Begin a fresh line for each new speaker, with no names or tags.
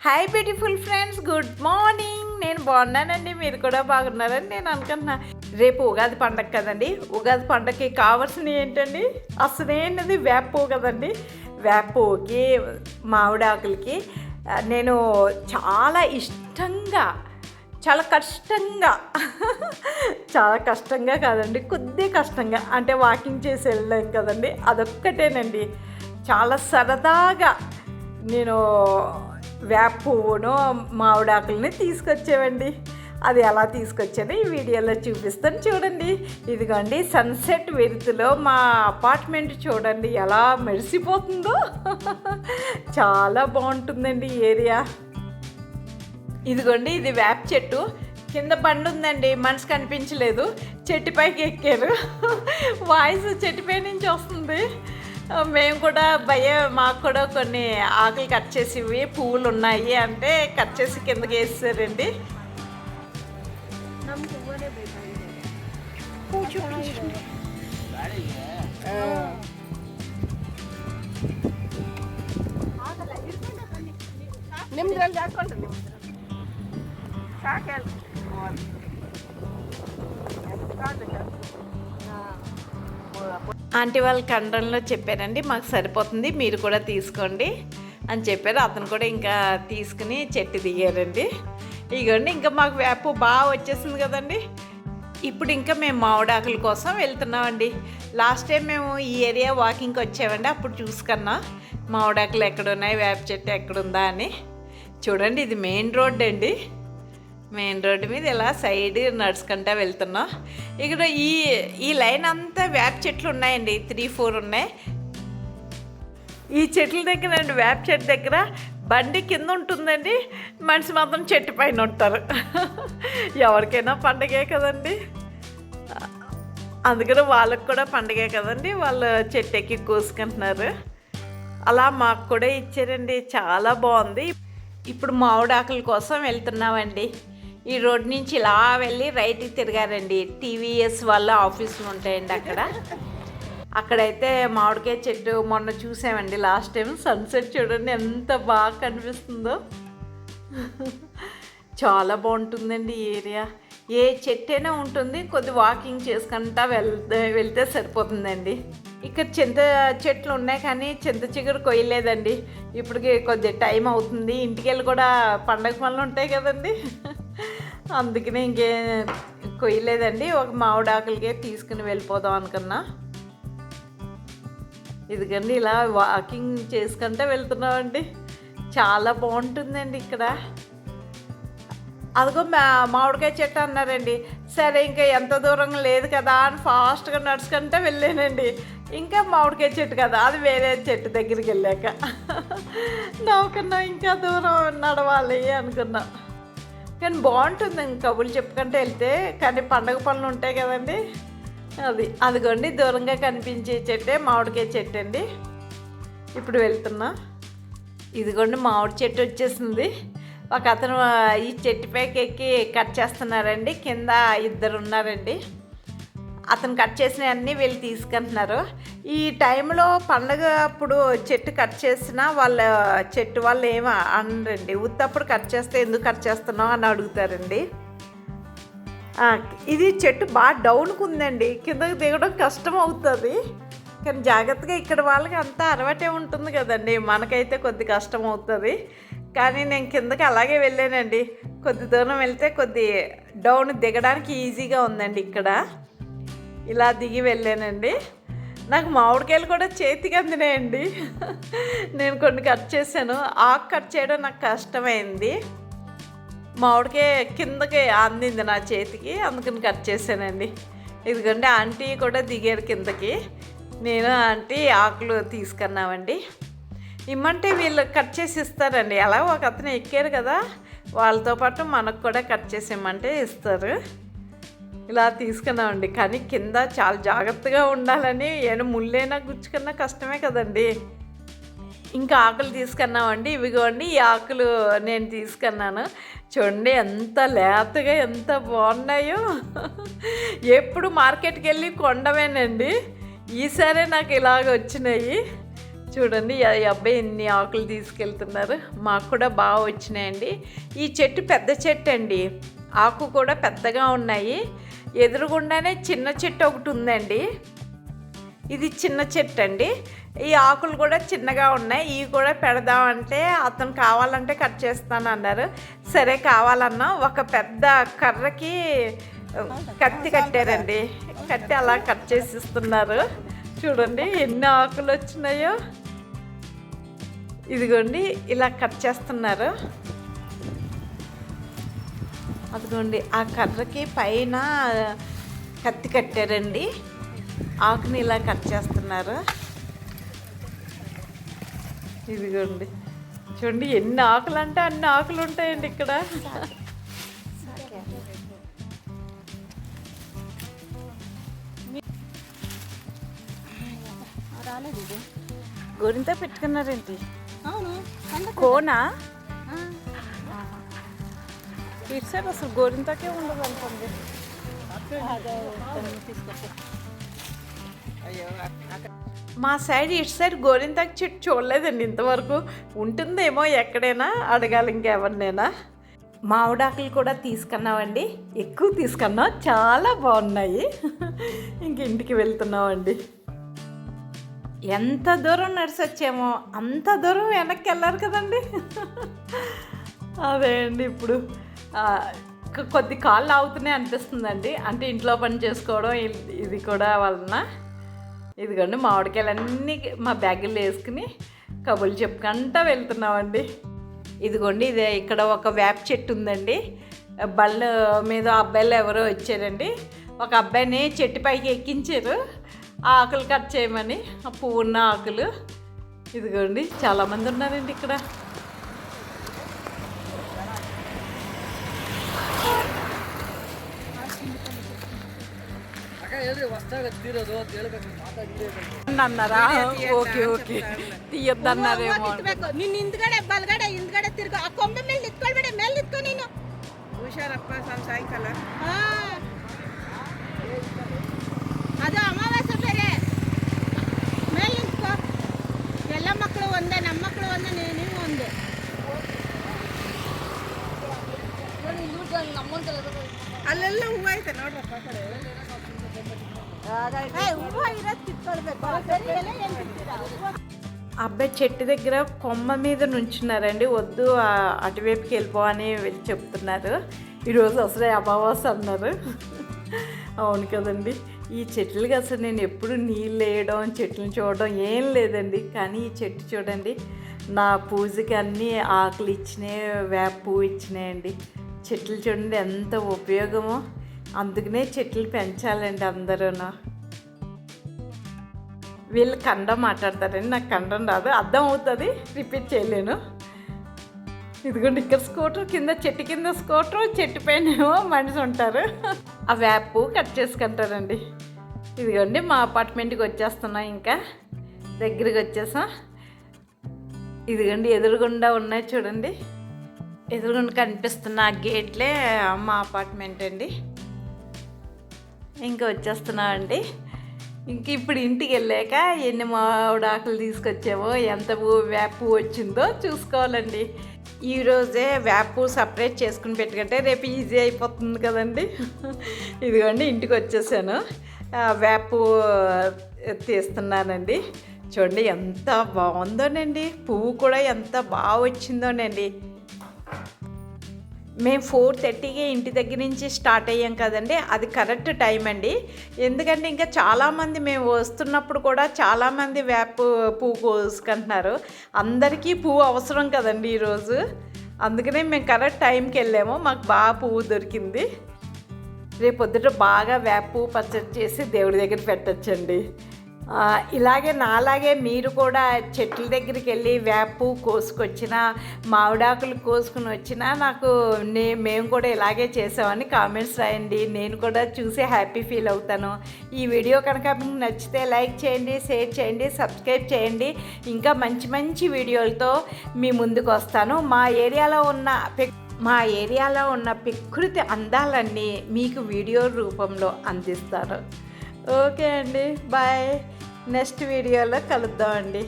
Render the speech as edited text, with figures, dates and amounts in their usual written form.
Hi beautiful friends, good morning. నేను బాగున్నానండి, మీరు కూడా బాగున్నారని నేను అనుకుంటున్నా. రేపు ఉగాది పండగ కదండి. ఉగాది పండగకి కావాల్సినవి ఏంటండి? అసలేనది వేప పువ్వు కదండి. వేప పువ్వుకి మామిడి ఆకులకి నేను చాలా ఇష్టంగా, చాలా కష్టంగా చాలా కష్టంగా కాదండి, కొద్ది కష్టంగా అంటే వాకింగ్ చేసి వెళ్ళాం కదండి, అదొక్కటేనండి. చాలా సరదాగా నేను వేప పువ్వును మామిడాకుల్ని తీసుకొచ్చేవండి. అది ఎలా తీసుకొచ్చానో ఈ వీడియోలో చూపిస్తాను, చూడండి. ఇదిగోండి సన్సెట్ వెలుతులో మా అపార్ట్మెంట్ చూడండి ఎలా మెరిసిపోతుందో. చాలా బాగుంటుందండి ఈ ఏరియా. ఇదిగోండి ఇది వేప చెట్టు. కింద బండి ఉందండి, మనసు కనిపించలేదు. చెట్టుపైకి ఎక్కారు. వాయిస్ చెట్టుపై నుంచి వస్తుంది. మేము కూడా మాకు కూడా కొన్ని ఆకులు కట్ చేసివి పువ్వులు ఉన్నాయి అంటే కట్ చేసి కిందకి వేసారండి. ఆంటీ వాళ్ళ కండంలో చెప్పారండి, మాకు సరిపోతుంది మీరు కూడా తీసుకోండి అని చెప్పారు. అతను కూడా ఇంకా తీసుకుని చెట్టు దిగారండి. ఇగోండి ఇంకా మాకు వేప బాగా వచ్చేసింది కదండి. ఇప్పుడు ఇంకా మేము మామిడాకుల కోసం వెళ్తున్నామండి. లాస్ట్ టైం మేము ఈ ఏరియా వాకింగ్కి వచ్చామండి, అప్పుడు చూసుకున్నా మామిడాకులు ఎక్కడున్నాయి, వేప చెట్టు ఎక్కడుందా అని. చూడండి ఇది మెయిన్ రోడ్ అండి. మెయిన్ రోడ్డు మీద ఇలా సైడ్ నడుచుకుంటా వెళ్తున్నాం. ఇక్కడ ఈ లైన్ అంతా వేప చెట్లు ఉన్నాయండి, 3-4 ఉన్నాయి. ఈ చెట్ల దగ్గర అండి, వేప చెట్టు దగ్గర బండి కింద ఉంటుందండి, మనిషి మాత్రం చెట్టు పైన ఉంటారు. ఎవరికైనా పండగే కదండి, అందుకని వాళ్ళకు కూడా పండగే కదండి, వాళ్ళు చెట్టు ఎక్కి కోసుకుంటున్నారు. అలా మాకు కూడా ఇచ్చారండి, చాలా బాగుంది. ఇప్పుడు మామిడాకుల కోసం వెళ్తున్నామండి. ఈ రోడ్ నుంచి ఇలా వెళ్ళి రైట్కి తిరిగారండి. టీవీఎస్ వాళ్ళ ఆఫీసులు ఉంటాయండి అక్కడైతే మామిడికాయ చెట్టు మొన్న చూసామండి లాస్ట్ టైం. సన్సెట్ చూడండి ఎంత బాగా కనిపిస్తుందో. చాలా బాగుంటుందండి ఈ ఏరియా. ఏ చెట్టు అయినా ఉంటుంది, కొద్ది వాకింగ్ చేసుకుంటా వెళ్తే సరిపోతుందండి. ఇక్కడ చింత చెట్లు ఉన్నాయి కానీ చింత చిగురు కొయ్యలేదండి. ఇప్పటికి కొద్ది టైం అవుతుంది, ఇంటికి వెళ్ళి కూడా పండగ పనులు ఉంటాయి కదండి, అందుకనే ఇంకేం కొయ్యలేదండి. ఒక మామిడాకులకే తీసుకుని వెళ్ళిపోదాం అనుకున్నా. ఇదిగండి ఇలా వాకింగ్ చేసుకుంటే వెళ్తున్నామండి. చాలా బాగుంటుందండి ఇక్కడ. అదిగో మామిడికాయ చెట్టు అన్నారండి. సరే ఇంకా ఎంత దూరం లేదు కదా అని ఫాస్ట్గా నడుచుకుంటే వెళ్ళానండి. ఇంకా మామిడికాయ చెట్టు కదా, అది వేరే చెట్టు దగ్గరికి వెళ్ళాక నవ్వుకున్నా ఇంకా దూరం నడవాలి అనుకున్నా. కానీ బాగుంటుంది కబుర్లు చెప్పుకుంటే వెళ్తే. కానీ పండగ పనులు ఉంటాయి కదండి, అదిగోండి దూరంగా కనిపించే చెట్టే మామిడికాయ చెట్టు అండి. ఇప్పుడు వెళ్తున్నా. ఇదిగోండి మామిడి చెట్టు వచ్చేసింది. ఒక అతను ఈ చెట్టు పైకి ఎక్కి కట్ చేస్తున్నారండి. కింద 2 ఉన్నారండి. అతను కట్ చేసినవన్నీ వీళ్ళు తీసుకుంటున్నారు. ఈ టైంలో పండగ అప్పుడు చెట్టు కట్ చేసినా వాళ్ళ చెట్టు వాళ్ళు ఏమి అనరండి. ఉత్తప్పుడు కట్ చేస్తే ఎందుకు కట్ చేస్తున్నావు అని అడుగుతారండి. ఇది చెట్టు బాగా డౌన్కి ఉందండి, కిందకి దిగడం కష్టం అవుతుంది. కానీ జాగ్రత్తగా, ఇక్కడ వాళ్ళకి అంతా అలవాటే ఉంటుంది కదండి, మనకైతే కొద్ది కష్టం అవుతుంది. కానీ నేను కిందకి అలాగే వెళ్ళానండి. కొద్ది దూరం వెళ్తే కొద్ది డౌన్ దిగడానికి ఈజీగా ఉందండి. ఇక్కడ ఇలా దిగి వెళ్ళానండి. నాకు మామిడికాయలు కూడా చేతికి అందినాయండి. నేను కొన్ని కట్ చేశాను. ఆకు కట్ చేయడం నాకు కష్టమైంది. మామిడికాయ కిందకి అందింది నా చేతికి, అందుకని కట్ చేశానండి. ఇదిగోండి ఆంటీ కూడా దిగారు కిందకి. నేను ఆంటీ ఆకులు తీసుకున్నామండి. ఇమ్మంటే వీళ్ళు కట్ చేసి ఇస్తారండి. అలా ఒక అతను ఎక్కారు కదా, వాళ్ళతో పాటు మనకు కూడా కట్ చేసి ఇమ్మంటే ఇస్తారు. ఇలా తీసుకున్నామండి. కానీ కింద చాలా జాగ్రత్తగా ఉండాలని, ముళ్ళైనా గుచ్చుకున్నా కష్టమే కదండి. ఇంకా ఆకులు తీసుకున్నామండి. ఇవిగోండి ఈ ఆకులు నేను తీసుకున్నాను. చూడండి ఎంత లేతగా ఎంత బాగున్నాయో. ఎప్పుడు మార్కెట్కి వెళ్ళి కొండమేనండి, ఈసారి నాకు ఇలాగ వచ్చినాయి. చూడండి ఈ అబ్బాయి ఎన్ని ఆకులు తీసుకెళ్తున్నారు. మాకు కూడా బాగా వచ్చినాయండి. ఈ చెట్టు పెద్ద చెట్టు అండి, ఆకు కూడా పెద్దగా ఉన్నాయి. ఎదురుగుండానే చిన్న చెట్టు ఒకటి ఉందండి, ఇది చిన్న చెట్టు అండి. ఈ ఆకులు కూడా చిన్నగా ఉన్నాయి. ఇవి కూడా పెడదామంటే అతను కావాలంటే కట్ చేస్తాను అన్నారు. సరే కావాలన్నా ఒక పెద్ద కర్రకి కత్తి కట్టారండి, కట్టి అలా కట్ చేసి ఇస్తున్నారు. చూడండి ఎన్ని ఆకులు వచ్చినాయో. ఇదిగోండి ఇలా కట్ చేస్తున్నారు. అదిగోండి ఆ కర్రకి పైన కత్తి కట్టారండి, ఆకుని ఇలా కట్ చేస్తున్నారు. ఇదిగోండి చూడండి ఎన్ని ఆకులు అంటే అన్ని ఆకులు ఉంటాయండి ఇక్కడ. గోరింత పెట్టుకున్నారేంటి? కోనా ఇటు సైడ్ అసలు గోరింతకే ఉండదు అనుకోండి. మా సైడ్ ఇటు సైడ్ గోరింతాకు చెట్టు చూడలేదండి ఇంతవరకు. ఉంటుందేమో ఎక్కడైనా, అడగాలి ఇంకెవరినైనా. మామిడాకులు కూడా తీసుకున్నామండి, ఎక్కువ తీసుకున్నాం, చాలా బాగున్నాయి. ఇంక ఇంటికి వెళ్తున్నామండి. ఎంత దూరం నడిచి వచ్చామో అంత దూరం వెనక్కి వెళ్ళారు కదండి. అదే అండి ఇప్పుడు కొద్ది కాళ్ళు ఆగుతూనే అనిపిస్తుందండి, అంటే ఇంట్లో పని చేసుకోవడం ఇది కూడా వలన. ఇదిగోండి మామిడికాయలన్నీ మా బ్యాగుల్లో వేసుకుని కబుర్లు చెప్పుకుంటూ వెళ్తున్నామండి. ఇదిగోండి ఇదే ఇక్కడ ఒక వేప చెట్టు ఉందండి. బళ్ళ మీద అబ్బాయిలు ఎవరో వచ్చారండి, ఒక అబ్బాయిని చెట్టు పైకి ఎక్కించారు ఆకులు కట్ చేయమని, ఆ పువ్వు ఉన్న ఆకులు. ఇదిగోండి చాలామంది ఉన్నారండి ఇక్కడ. అన్నారా? ఓకే ఓకే తీయొద్దన్నారేమో.
నిన్ను ఇందుగడే బలగడ ఇందుగడే తిరుగు ఆ కొండ ಮೇಲೆ ನಿತ್ಕೊಳ್ಬೇಡ ಮೇಲೆ ನಿತ್ಕೊ ನೀನು ಹುಷಾರಪ್ಪ ಸಾಯಂಕಾಲ ಅದು ಅಮಾವಾಸ್ಯೆ ಬೇರೆ ಮೇಲೆ ನಿಂತ್ಕೊ. ಎಲ್ಲ ಮಕ್ಕಳು ಒಂದೇ, ನಮ್ಮ ಮಕ್ಕಳು ಒಂದೇ, ನೀವು ಒಂದೇ. ಅಲ್ಲೆಲ್ಲ ಹೂವು ಐತೆ ನೋಡ್ರಪ್ಪ ಆ ಕಡೆ.
అబ్బాయి చెట్టు దగ్గర కొమ్మ మీద నుంచున్నారండి, వద్దు అటువైపుకి వెళ్ళిపోవని వెళ్ళి చెప్తున్నారు. ఈరోజు అసలే అమావాస్య అన్నారు. అవును కదండి. ఈ చెట్లకి అసలు నేను ఎప్పుడు నీళ్ళు వేయడం, చెట్లను చూడడం ఏం లేదండి. కానీ ఈ చెట్టు చూడండి, నా పూజకి అన్నీ ఆకులు ఇచ్చినాయి, వేప పువ్వు ఇచ్చినాయండి. చెట్లు చూడండి ఎంత ఉపయోగమో. అందుకనే చెట్లు పెంచాలండి అందరూ. వీళ్ళు కన్నడ మాట్లాడతారండి, నాకు కన్నడం రాదు, అర్థం అవుతుంది, రిపీట్ చేయలేను. ఇదిగోండి ఇక్కడ స్కూటర్ కింద, చెట్టు కింద స్కూటర్, చెట్టు పైన ఏమో మనిషి ఉంటారు. ఆ వేపు కట్ చేసుకుంటారండి. ఇదిగోండి మా అపార్ట్మెంట్కి వచ్చేస్తున్నాం, ఇంకా దగ్గరికి వచ్చేసాం. ఇదిగోండి ఎదురుగుండా ఉన్నాయి చూడండి, ఎదురుగుండా కనిపిస్తున్న ఆ గేట్లే మా అపార్ట్మెంట్ అండి. ఇంకా వచ్చేస్తున్నామండి. ఇంక ఇప్పుడు ఇంటికి వెళ్ళాక ఎన్ని మామిడాకులు తీసుకొచ్చామో, ఎంత వేప పువ్వు వచ్చిందో చూసుకోవాలండి. ఈరోజే వేప పువ్వు సపరేట్ చేసుకుని పెట్టుకుంటే రేపు ఈజీ అయిపోతుంది కదండి. ఇదిగోండి ఇంటికి వచ్చేసాను, వేప పువ్వు తీస్తున్నానండి. చూడండి ఎంత బాగుందోనండి, పువ్వు కూడా ఎంత బాగా వచ్చిందోనండి. మేము 4:30కి ఇంటి దగ్గర నుంచి స్టార్ట్ అయ్యాం కదండి, అది కరెక్ట్ టైం అండి. ఎందుకంటే ఇంకా చాలామంది మేము వస్తున్నప్పుడు కూడా చాలామంది వేప పువ్వు కోసుకుంటున్నారు. అందరికీ పువ్వు అవసరం కదండి ఈరోజు, అందుకనే మేము కరెక్ట్ టైంకి వెళ్ళాము, మాకు బాగా పువ్వు దొరికింది. రేపు పొద్దుట బాగా వేప పువ్వు పచ్చడి చేసి దేవుడి దగ్గర పెట్టచ్చండి. ఇలాగే నాలాగే మీరు కూడా చెట్ల దగ్గరికి వెళ్ళి వేప పువ్వు కోసుకొచ్చిన, మామిడాకులు కోసుకుని వచ్చినా నాకు మేము కూడా ఇలాగే చేసామని కామెంట్స్ రాయండి. నేను కూడా చూసి హ్యాపీ ఫీల్ అవుతాను. ఈ వీడియో కనుక మీకు నచ్చితే లైక్ చేయండి, షేర్ చేయండి, సబ్స్క్రైబ్ చేయండి. ఇంకా మంచి మంచి వీడియోలతో మీ ముందుకు వస్తాను. మా ఏరియాలో ఉన్న ప్రకృతి అందాలన్నీ మీకు వీడియో రూపంలో అందిస్తాను. ఓకే అండి, బాయ్. నెక్స్ట్ వీడియోలో కలుద్దామండి.